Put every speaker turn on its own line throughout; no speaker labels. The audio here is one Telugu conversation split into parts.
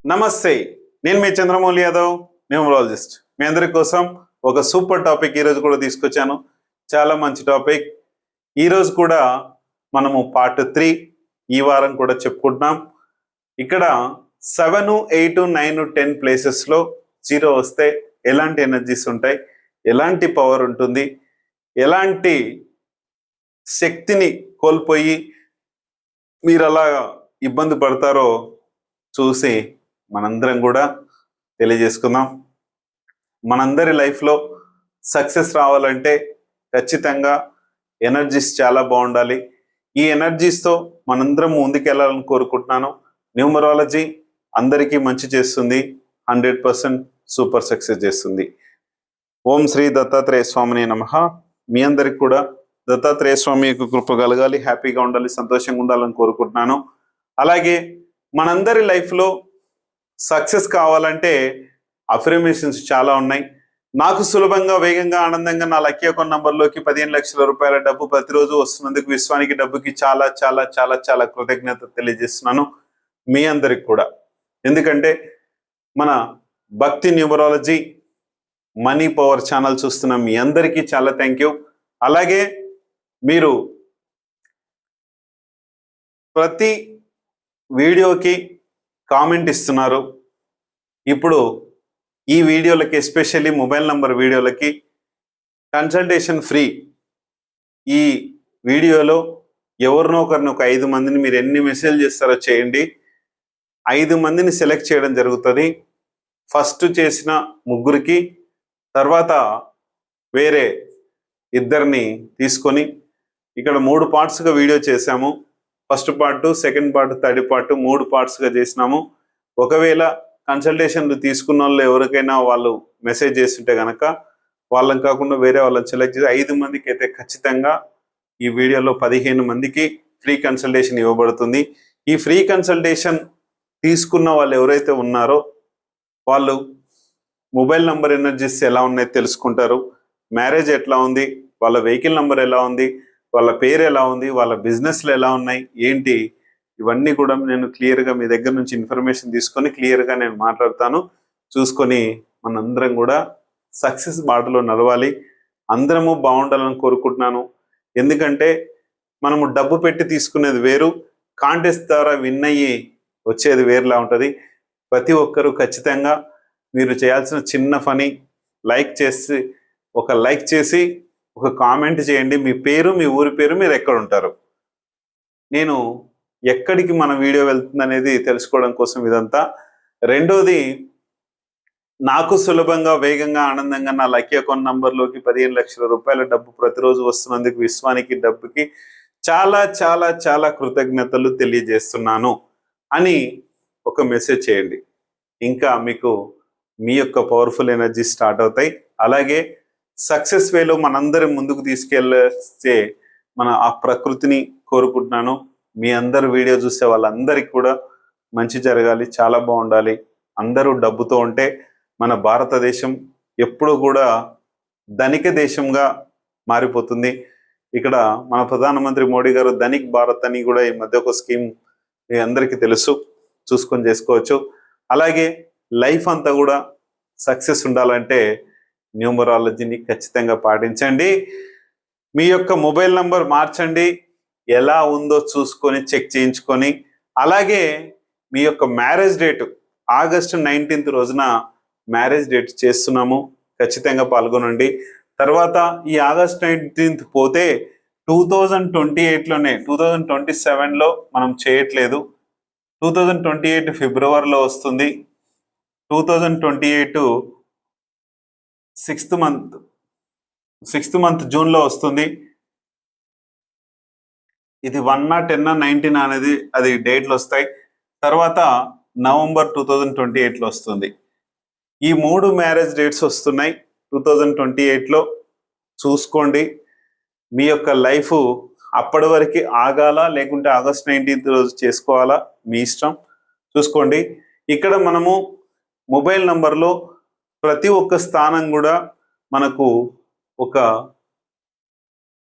నమస్తే, నేను మీ చంద్రమౌళి యాదవ్, న్యూమరాలజిస్ట్. మీ అందరి కోసం ఒక సూపర్ టాపిక్ ఈరోజు కూడా తీసుకొచ్చాను. చాలా మంచి టాపిక్. ఈరోజు కూడా మనము పార్ట్ 3 ఈ వారం కూడా చెప్పుకుంటున్నాం. ఇక్కడ 7, 8, 9, 10 ప్లేసెస్లో 0 వస్తే ఎలాంటి ఎనర్జీస్ ఉంటాయి, ఎలాంటి పవర్ ఉంటుంది, ఎలాంటి శక్తిని కోల్పోయి మీరు అలా ఇబ్బంది పడతారో చూసి మనందరం కూడా తెలియజేసుకుందాం. మనందరి లైఫ్లో సక్సెస్ రావాలంటే ఖచ్చితంగా ఎనర్జీస్ చాలా బాగుండాలి. ఈ ఎనర్జీస్తో మనందరం ముందుకెళ్ళాలని కోరుకుంటున్నాను. న్యూమరాలజీ అందరికీ మంచి చేస్తుంది, 100% సూపర్ సక్సెస్ చేస్తుంది. ఓం శ్రీ దత్తాత్రేయ స్వామిని నమః. మీ అందరికి కూడా దత్తాత్రేయ స్వామి యొక్క కృప కలగాలి, హ్యాపీగా ఉండాలి, సంతోషంగా ఉండాలని కోరుకుంటున్నాను. అలాగే మనందరి లైఫ్లో సక్సెస్ కావాలంటే అఫర్మేషన్స్ చాలా ఉన్నాయి. నాకు సులభంగా, వేగంగా, ఆనందంగా నా లక్కీ అకౌంట్ నంబర్లోకి 15 లక్షల రూపాయల డబ్బు ప్రతిరోజు వస్తున్నందుకు విశ్వానికి, డబ్బుకి చాలా చాలా చాలా చాలా కృతజ్ఞత తెలియజేస్తున్నాను మీ అందరికి కూడా. ఎందుకంటే మన భక్తి న్యూమరాలజీ మనీ పవర్ ఛానల్ చూస్తున్న మీ అందరికీ చాలా థ్యాంక్ యూ. అలాగే మీరు ప్రతి వీడియోకి కామెంట్ ఇస్తున్నారు. ఇప్పుడు ఈ వీడియోలకి, ఎస్పెషల్లీ మొబైల్ నంబర్ వీడియోలకి కన్సల్టేషన్ ఫ్రీ. ఈ వీడియోలో ఎవరినో ఒకరిని, ఒక 5 మందిని, మీరు ఎన్ని మెసేజ్ చేస్తారో చేయండి, 5 మందిని సెలెక్ట్ చేయడం జరుగుతుంది. ఫస్ట్ చేసిన 3కి, తర్వాత వేరే 2ని తీసుకొని ఇక్కడ 3 పార్ట్స్గా వీడియో చేశాము. First part, second part, third part 3 పార్ట్స్గా చేసినాము. ఒకవేళ కన్సల్టేషన్లు తీసుకున్న వాళ్ళు ఎవరికైనా వాళ్ళు మెసేజ్ చేస్తుంటే కనుక వాళ్ళని కాకుండా వేరే వాళ్ళని సెలెక్ట్ చేసి 5 మందికి అయితే ఖచ్చితంగా ఈ వీడియోలో 15 మందికి ఫ్రీ కన్సల్టేషన్ ఇవ్వబడుతుంది. ఈ ఫ్రీ కన్సల్టేషన్ తీసుకున్న వాళ్ళు ఎవరైతే ఉన్నారో వాళ్ళు మొబైల్ నంబర్ ఎనర్జీస్ ఎలా ఉన్నాయో తెలుసుకుంటారు, మ్యారేజ్ ఎట్లా ఉంది, వాళ్ళ వెహికల్ నంబర్ ఎలా ఉంది, వాళ్ళ పేరు ఎలా ఉంది, వాళ్ళ బిజినెస్లు ఎలా ఉన్నాయి, ఏంటి, ఇవన్నీ కూడా నేను క్లియర్గా మీ దగ్గర నుంచి ఇన్ఫర్మేషన్ తీసుకొని క్లియర్గా నేను మాట్లాడతాను. చూసుకొని మనందరం కూడా సక్సెస్ బాటలో నడవాలి, అందరము బాగుండాలని కోరుకుంటున్నాను. ఎందుకంటే మనము డబ్బు పెట్టి తీసుకునేది వేరు, కాంటెస్ట్ ద్వారా విన్ అయ్యి వచ్చేది వేరులా ఉంటుంది. ప్రతి ఒక్కరూ ఖచ్చితంగా మీరు చేయాల్సిన చిన్న పని లైక్ చేసి ఒక కామెంట్ చేయండి. మీ పేరు, మీ ఊరి పేరు, మీరు ఎక్కడ ఉంటారు, నేను ఎక్కడికి మన వీడియో వెళ్తుంది అనేది తెలుసుకోవడం కోసం ఇదంతా. రెండోది, నాకు సులభంగా, వేగంగా, ఆనందంగా నా లక్కీ అకౌంట్ నంబర్లోకి 15 లక్షల రూపాయల డబ్బు ప్రతిరోజు వస్తున్నందుకు విశ్వానికి, డబ్బుకి చాలా చాలా చాలా కృతజ్ఞతలు తెలియజేస్తున్నాను అని ఒక మెసేజ్ చేయండి. ఇంకా మీకు మీ యొక్క పవర్ఫుల్ ఎనర్జీ స్టార్ట్ అవుతాయి. అలాగే సక్సెస్ వేలో మనందరం ముందుకు తీసుకెళ్ళే మన ఆ ప్రకృతిని కోరుకుంటున్నాను. మీ అందరు వీడియో చూసే వాళ్ళందరికీ కూడా మంచి జరగాలి, చాలా బాగుండాలి. అందరూ డబ్బుతో ఉంటే మన భారతదేశం ఎప్పుడూ కూడా ధనిక దేశంగా మారిపోతుంది. ఇక్కడ మన ప్రధానమంత్రి మోడీ గారు ధనిక్ భారత్ అని కూడా ఈ మధ్య ఒక స్కీమ్ మీ అందరికీ తెలుసు, చూసుకొని చేసుకోవచ్చు. అలాగే లైఫ్ అంతా కూడా సక్సెస్ ఉండాలంటే న్యూమరాలజీని ఖచ్చితంగా పాటించండి. మీ యొక్క మొబైల్ నంబర్ మార్చండి, ఎలా ఉందో చూసుకొని చెక్ చేయించుకొని. అలాగే మీ యొక్క మ్యారేజ్ డేటు ఆగస్టు 19th రోజున మ్యారేజ్ డేట్ చేస్తున్నాము, ఖచ్చితంగా పాల్గొనండి. తర్వాత ఈ ఆగస్ట్ 19th పోతే 2028లోనే, 2027లో మనం చేయట్లేదు. 2028 ఫిబ్రవరిలో వస్తుంది, 2028 6th మంత్ జూన్లో వస్తుంది. ఇది 1, 10, 19 అనేది అది డేట్లు వస్తాయి. తర్వాత నవంబర్ 2028లో వస్తుంది. ఈ 3 మ్యారేజ్ డేట్స్ వస్తున్నాయి 2028లో. చూసుకోండి, మీ యొక్క లైఫ్ అప్పటి వరకు ఆగాల, లేకుంటే ఆగస్ట్ 19th రోజు చేసుకోవాలా, మీ ఇష్టం, చూసుకోండి. ఇక్కడ మనము మొబైల్ నంబర్లో ప్రతి ఒక్క స్థానం కూడా మనకు ఒక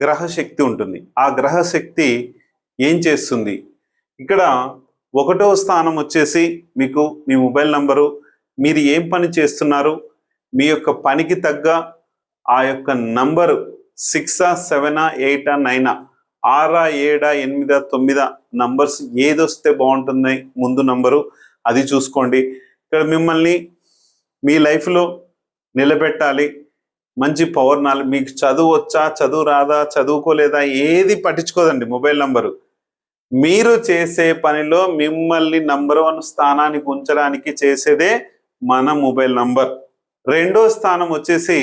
గ్రహశక్తి ఉంటుంది. ఆ గ్రహశక్తి ఏం చేస్తుంది, ఇక్కడ ఒకటో స్థానం వచ్చేసి మీకు మీ మొబైల్ నంబరు, మీరు ఏం పని చేస్తున్నారు, మీ యొక్క పనికి తగ్గ ఆ యొక్క నంబరు 6, 7, 8, 9, 6, 7, 8, 9 నంబర్స్ ఏది వస్తే బాగుంటుంది ముందు నంబరు అది చూసుకోండి. ఇక్కడ మిమ్మల్ని మీ లైఫ్లో నిలబెట్టాలి. మంచి పవర్ నాలెడ్జ్, మీకు చదువు వచ్చా చదువు రాదా చదువుకోలేదా ఏది పట్టించుకోదండి మొబైల్ నంబరు. మీరు చేసే పనిలో మిమ్మల్ని నంబర్ 1 స్థానానికి ఉంచడానికి చేసేదే మన మొబైల్ నంబర్. రెండో స్థానం వచ్చేసి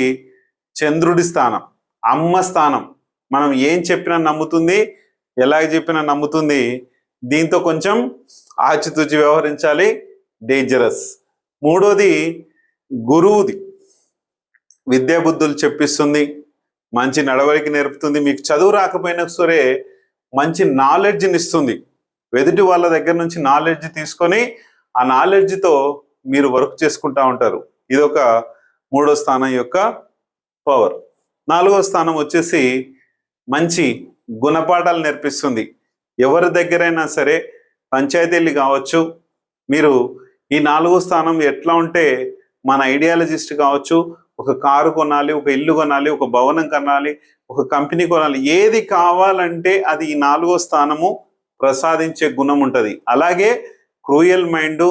చంద్రుడి స్థానం, అమ్మ స్థానం. మనం ఏం చెప్పినా నమ్ముతుంది, ఎలాగ చెప్పినా నమ్ముతుంది. దీంతో కొంచెం ఆచితూచి వ్యవహరించాలి, డేంజరస్. మూడోది గురువుది, విద్యాబుద్ధులు చెప్పిస్తుంది, మంచి నడవడికి నేర్పుతుంది. మీకు చదువు రాకపోయినా సరే మంచి నాలెడ్జ్ని ఇస్తుంది. ఎదుటి వాళ్ళ దగ్గర నుంచి నాలెడ్జ్ తీసుకొని ఆ నాలెడ్జ్తో మీరు వర్క్ చేసుకుంటూ ఉంటారు. ఇదొక మూడో స్థానం యొక్క పవర్. నాలుగో స్థానం వచ్చేసి మంచి గుణపాఠాలు నేర్పిస్తుంది. ఎవరి దగ్గరైనా సరే పంచాయతీలు కావచ్చు, మీరు ఈ నాలుగో స్థానం ఎట్లా ఉంటే మన ఐడియాలజిస్ట్ కావచ్చు, ఒక కారు కొనాలి, ఒక ఇల్లు కొనాలి, ఒక భవనం కొనాలి, ఒక కంపెనీ కొనాలి, ఏది కావాలంటే అది ఈ నాలుగో స్థానము ప్రసాదించే గుణం ఉంటుంది. అలాగే క్రూయల్ మైండ్,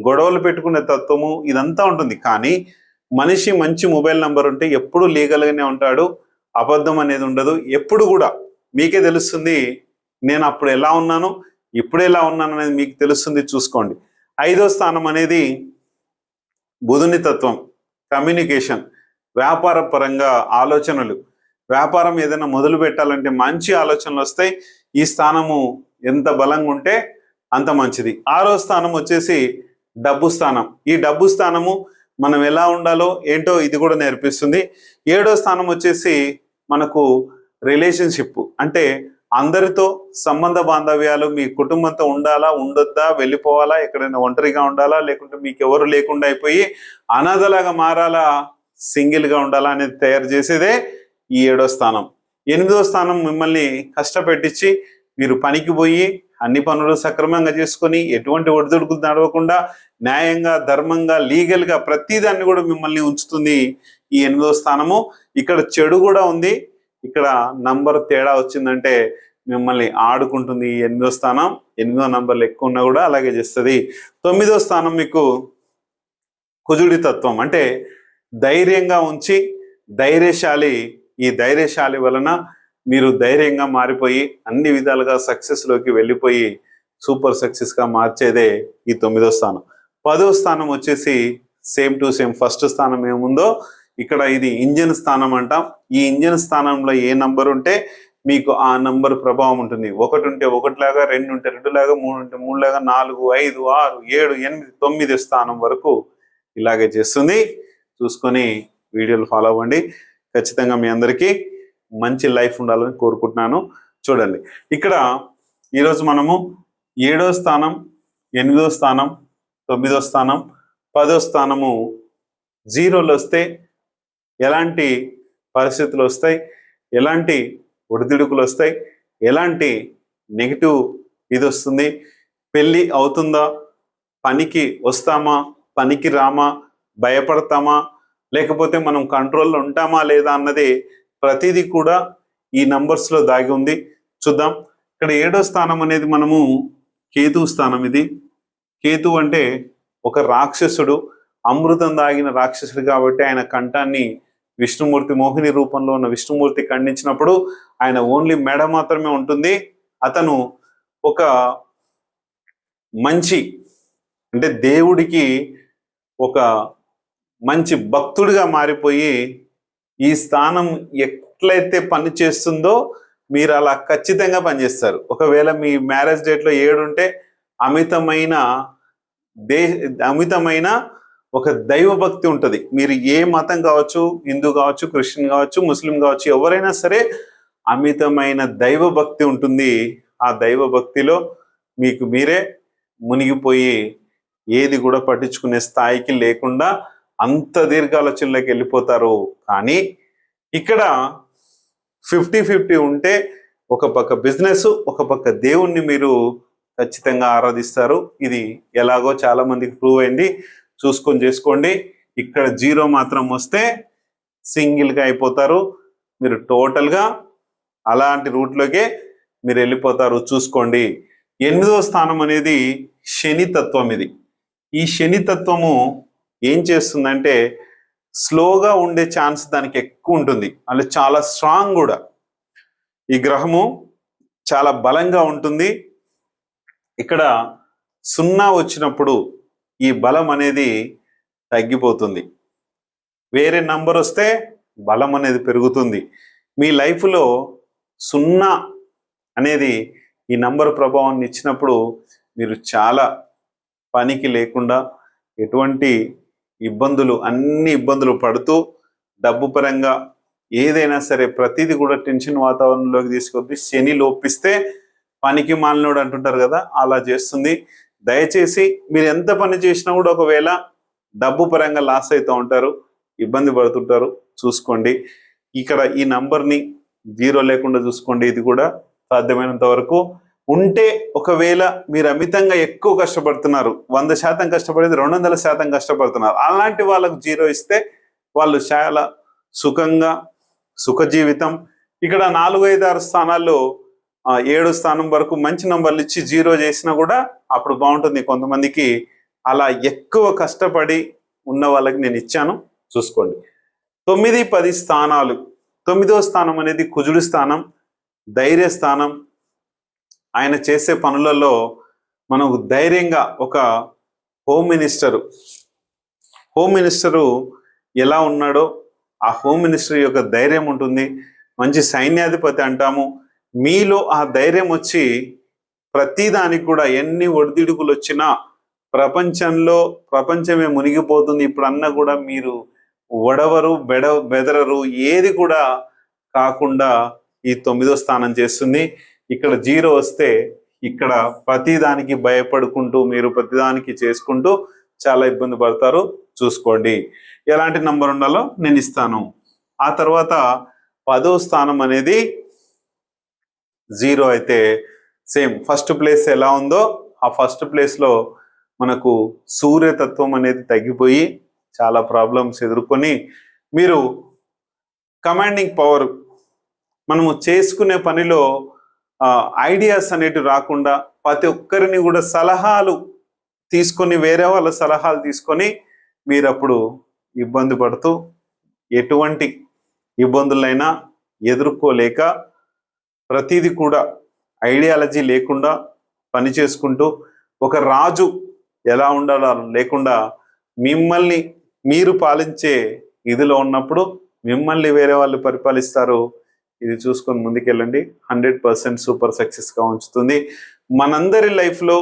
గొడవలు పెట్టుకునే తత్వము ఇదంతా ఉంటుంది. కానీ మనిషి మంచి మొబైల్ నంబర్ ఉంటే ఎప్పుడు లీగల్గానే ఉంటాడు, అబద్ధం అనేది ఉండదు. ఎప్పుడు కూడా మీకే తెలుస్తుంది నేను అప్పుడు ఎలా ఉన్నాను, ఇప్పుడు ఎలా ఉన్నాను అనేది మీకు తెలుస్తుంది, చూసుకోండి. ఐదో స్థానం అనేది బుధుని తత్వం, కమ్యూనికేషన్, వ్యాపార పరంగా ఆలోచనలు. వ్యాపారం ఏదైనా మొదలు పెట్టాలంటే మంచి ఆలోచనలు వస్తాయి. ఈ స్థానము ఎంత బలంగా ఉంటే అంత మంచిది. ఆరో స్థానం వచ్చేసి డబ్బు స్థానం. ఈ డబ్బు స్థానము మనం ఎలా ఉండాలో ఏంటో ఇది కూడా నేర్పిస్తుంది. ఏడో స్థానం వచ్చేసి మనకు రిలేషన్షిప్, అంటే అందరితో సంబంధ బాంధవ్యాలు, మీ కుటుంబంతో ఉండాలా, ఉండొద్దా, వెళ్ళిపోవాలా, ఎక్కడైనా ఒంటరిగా ఉండాలా, లేకుంటే మీకు ఎవరు లేకుండా అయిపోయి అనాథలాగా మారాలా, సింగిల్గా ఉండాలా అనేది తయారు చేసేదే ఈ ఏడో స్థానం. ఎనిమిదో స్థానం మిమ్మల్ని కష్టపెట్టించి మీరు పనికి పోయి అన్ని పనులు సక్రమంగా చేసుకొని ఎటువంటి ఒడిదుడుకులు నడవకుండా న్యాయంగా, ధర్మంగా, లీగల్గా ప్రతిదాన్ని కూడా మిమ్మల్ని ఉంచుతుంది ఈ ఎనిమిదో స్థానము. ఇక్కడ చెడు కూడా ఉంది, ఇక్కడ నంబర్ తేడా వచ్చిందంటే మిమ్మల్ని ఆడుకుంటుంది ఈ ఎనిమిదో స్థానం. ఎనిమిదో నంబర్లు ఎక్కువ ఉన్నా కూడా అలాగే చేస్తుంది. తొమ్మిదో స్థానం మీకు కుజుడి తత్వం, అంటే ధైర్యంగా ఉంచి ధైర్యశాలి. ఈ ధైర్యశాలి వలన మీరు ధైర్యంగా మారిపోయి అన్ని విధాలుగా సక్సెస్లోకి వెళ్ళిపోయి సూపర్ సక్సెస్గా మార్చేదే ఈ తొమ్మిదో స్థానం. 10వ స్థానం వచ్చేసి సేమ్ టు సేమ్ ఫస్ట్ స్థానం ఏముందో ఇక్కడ ఇది ఇంజన్ స్థానం అంటాం. ఈ ఇంజన్ స్థానంలో ఏ నంబర్ ఉంటే మీకు ఆ నంబర్ ప్రభావం ఉంటుంది. 1 ఉంటే 1 లాగా, 2 ఉంటే 2 లాగా, 3 ఉంటే 3 లాగా, 4, 5, 6, 7, 8, 9 స్థానం వరకు ఇలాగే చేస్తుంది. చూసుకొని వీడియోలు ఫాలో అవ్వండి. ఖచ్చితంగా మీ అందరికీ మంచి లైఫ్ ఉండాలని కోరుకుంటున్నాను. చూడండి, ఇక్కడ ఈరోజు మనము 7వ స్థానం, 8వ స్థానం, 9వ స్థానం, 10వ స్థానము జీరోలు వస్తే ఎలాంటి పరిస్థితులు వస్తాయి, ఎలాంటి ఒడిదుడుకులు వస్తాయి, ఎలాంటి నెగిటివ్ ఇది వస్తుంది, పెళ్ళి అవుతుందా, పనికి వస్తామా, పనికి రామా, భయపడతామా, లేకపోతే మనం కంట్రోల్లో ఉంటామా లేదా అన్నది ప్రతిదీ కూడా ఈ నంబర్స్లో దాగి ఉంది. చూద్దాం. ఇక్కడ 7వ స్థానం అనేది మనము కేతు స్థానం. ఇది కేతు అంటే ఒక రాక్షసుడు, అమృతం దాగిన రాక్షసుడు. కాబట్టి ఆయన కంఠాన్ని విష్ణుమూర్తి, మోహిని రూపంలో ఉన్న విష్ణుమూర్తి ఖండించినప్పుడు ఆయన ఓన్లీ మెడ మాత్రమే ఉంటుంది. అతను ఒక మంచి, అంటే దేవుడికి ఒక మంచి భక్తుడిగా మారిపోయి ఈ స్థానం ఎట్లయితే పని చేస్తుందో మీరు అలా ఖచ్చితంగా పనిచేస్తారు. ఒకవేళ మీ మ్యారేజ్ డేట్లో 7 ఉంటే అమితమైన ఒక దైవ భక్తి ఉంటుంది. మీరు ఏ మతం కావచ్చు, హిందూ కావచ్చు, క్రిస్టియన్ కావచ్చు, ముస్లిం కావచ్చు, ఎవరైనా సరే అమితమైన దైవ భక్తి ఉంటుంది. ఆ దైవ భక్తిలో మీకు మీరే మునిగిపోయి ఏది కూడా పట్టించుకునే స్థాయికి లేకుండా అంత దీర్ఘాలోచనలోకి వెళ్ళిపోతారు. కానీ ఇక్కడ 50-50 ఉంటే ఒక పక్క బిజినెస్, ఒక పక్క దేవుణ్ణి మీరు ఖచ్చితంగా ఆరాధిస్తారు. ఇది ఎలాగో చాలా మందికి ప్రూవ్ అయింది, చూసుకొని చేసుకోండి. ఇక్కడ 0 మాత్రం వస్తే సింగిల్గా అయిపోతారు. మీరు టోటల్గా అలాంటి రూట్లోకే మీరు వెళ్ళిపోతారు. చూసుకోండి. 8వ స్థానం అనేది శని తత్వం. ఈ శని తత్వము ఏం చేస్తుందంటే స్లోగా ఉండే ఛాన్స్ దానికి ఎక్కువ ఉంటుంది, అంటే చాలా స్ట్రాంగ్ కూడా. ఈ గ్రహము చాలా బలంగా ఉంటుంది. ఇక్కడ 0 వచ్చినప్పుడు ఈ బలం అనేది తగ్గిపోతుంది. వేరే నంబర్ వస్తే బలం అనేది పెరుగుతుంది. మీ లైఫ్లో 0 అనేది ఈ నంబర్ ప్రభావాన్ని ఇచ్చినప్పుడు మీరు చాలా పనికి లేకుండా ఎటువంటి అన్ని ఇబ్బందులు పడుతూ డబ్బు పరంగా ఏదైనా సరే ప్రతిదీ కూడా టెన్షన్ వాతావరణంలోకి తీసుకొచ్చి శని లోపిస్తే పనికి మాలినోడు అంటుంటారు కదా, అలా చేస్తుంది. దయచేసి మీరు ఎంత పని చేసినా కూడా ఒకవేళ డబ్బు పరంగా లాస్ అవుతూ ఉంటారు, ఇబ్బంది పడుతుంటారు. చూసుకోండి. ఇక్కడ ఈ నంబర్ని 0 లేకుండా చూసుకోండి. ఇది కూడా సాధ్యమైనంత వరకు ఉంటే, ఒకవేళ మీరు అమితంగా ఎక్కువ కష్టపడుతున్నారు, 100% కష్టపడేది 200% కష్టపడుతున్నారు, అలాంటి వాళ్ళకు 0 ఇస్తే వాళ్ళు చాలా సుఖంగా సుఖ జీవితం. ఇక్కడ 4, 5, 6 స్థానాల్లో 7 స్థానం వరకు మంచి నంబర్లు ఇచ్చి 0 చేసినా కూడా అప్పుడు బాగుంటుంది. కొంతమందికి అలా ఎక్కువ కష్టపడి ఉన్న వాళ్ళకి నేను ఇచ్చాను, చూసుకోండి. 9, 10 స్థానాలు. 9వ స్థానం అనేది కుజుడి స్థానం, ధైర్య స్థానం. ఆయన చేసే పనులలో మనకు ధైర్యంగా ఒక హోమ్ మినిస్టరు ఎలా ఉన్నాడో ఆ హోమ్ మినిస్టర్ యొక్క ధైర్యం ఉంటుంది. మంచి సైన్యాధిపతి అంటాము. మీలో ఆ ధైర్యం వచ్చి ప్రతిదానికి కూడా ఎన్ని ఒడిదుడుకులు వచ్చినా ప్రపంచమే మునిగిపోతుంది ఇప్పుడు అన్నా కూడా మీరు ఒడవరు, బెదరరు, ఏది కూడా కాకుండా ఈ 9వ స్థానం చేస్తుంది. ఇక్కడ 0 వస్తే ఇక్కడ ప్రతిదానికి భయపడుకుంటూ మీరు ప్రతిదానికి చేసుకుంటూ చాలా ఇబ్బంది పడతారు. చూసుకోండి. ఎలాంటి నంబర్ ఉండాలో నేను ఇస్తాను. ఆ తర్వాత 10వ స్థానం అనేది 0 అయితే సేమ్ ఫస్ట్ ప్లేస్ ఎలా ఉందో ఆ ఫస్ట్ ప్లేస్లో మనకు సూర్యతత్వం అనేది తగ్గిపోయి చాలా ప్రాబ్లమ్స్ ఎదుర్కొని మీరు కమాండింగ్ పవర్, మనము చేసుకునే పనిలో ఐడియాస్ అనేటివి రాకుండా ప్రతి ఒక్కరిని కూడా సలహాలు తీసుకొని, వేరే వాళ్ళ సలహాలు తీసుకొని మీరు అప్పుడు ఇబ్బంది పడుతూ ఎటువంటి ఇబ్బందులైనా ఎదుర్కోలేక ప్రతిదీ కూడా ఐడియాలజీ లేకుండా పని చేసుకుంటూ ఒక రాజు ఎలా ఉండాలో లేకుండా మిమ్మల్ని మీరు పాలించే ఇదిలో ఉన్నప్పుడు మిమ్మల్ని వేరే వాళ్ళు పరిపాలిస్తారు. ఇది చూసుకొని ముందుకెళ్ళండి. 100% సూపర్ సక్సెస్గా ఉంచుతుంది. మనందరి లైఫ్లో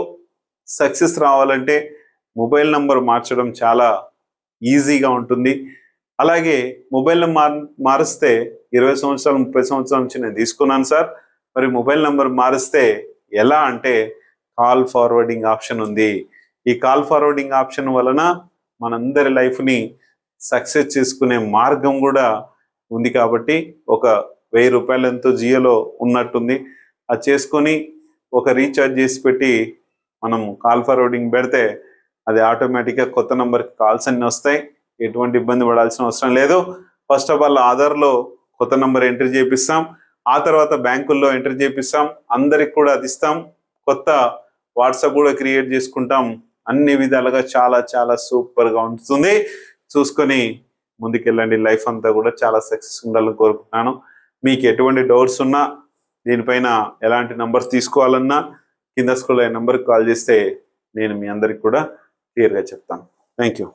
సక్సెస్ రావాలంటే మొబైల్ నంబర్ మార్చడం చాలా ఈజీగా ఉంటుంది. అలాగే మొబైల్ మారిస్తే 20 సంవత్సరాలు 30 సంవత్సరాల నుంచి నేను తీసుకున్నాను సార్. మరి మొబైల్ నంబర్ మారిస్తే ఎలా అంటే కాల్ ఫార్వర్డింగ్ ఆప్షన్ ఉంది. ఈ కాల్ ఫార్వర్డింగ్ ఆప్షన్ వలన మనందరి లైఫ్ని సక్సెస్ చేసుకునే మార్గం కూడా ఉంది. కాబట్టి ఒక 1000 రూపాయలు ఎంతో జియోలో ఉన్నట్టుంది, అది చేసుకొని ఒక రీఛార్జ్ చేసి పెట్టి మనం కాల్ ఫార్వర్డింగ్ పెడితే అది ఆటోమేటిక్గా కొత్త నెంబర్కి కాల్స్ అన్నీ వస్తాయి. ఎటువంటి ఇబ్బంది పడాల్సిన అవసరం లేదు. ఫస్ట్ ఆఫ్ ఆల్ ఆధార్లో కొత్త నెంబర్ ఎంట్రీ చేపిస్తాం, ఆ తర్వాత బ్యాంకుల్లో ఎంట్రీ చేపిస్తాం, అందరికి కూడా అది ఇస్తాం. కొత్త వాట్సాప్ కూడా క్రియేట్ చేసుకుంటాం. అన్ని విధాలుగా చాలా చాలా సూపర్గా ఉంటుంది. చూసుకొని ముందుకెళ్ళండి. లైఫ్ అంతా కూడా చాలా సక్సెస్ ఉండాలని కోరుకుంటున్నాను. మీకు ఎటువంటి డౌట్స్ ఉన్నా, దీనిపైన ఎలాంటి నంబర్స్ తీసుకోవాలన్నా కింద స్క్రోల్ అయ్యే నెంబర్కి కాల్ చేస్తే నేను మీ అందరికి కూడా క్లియర్గా చెప్తాను. Thank you.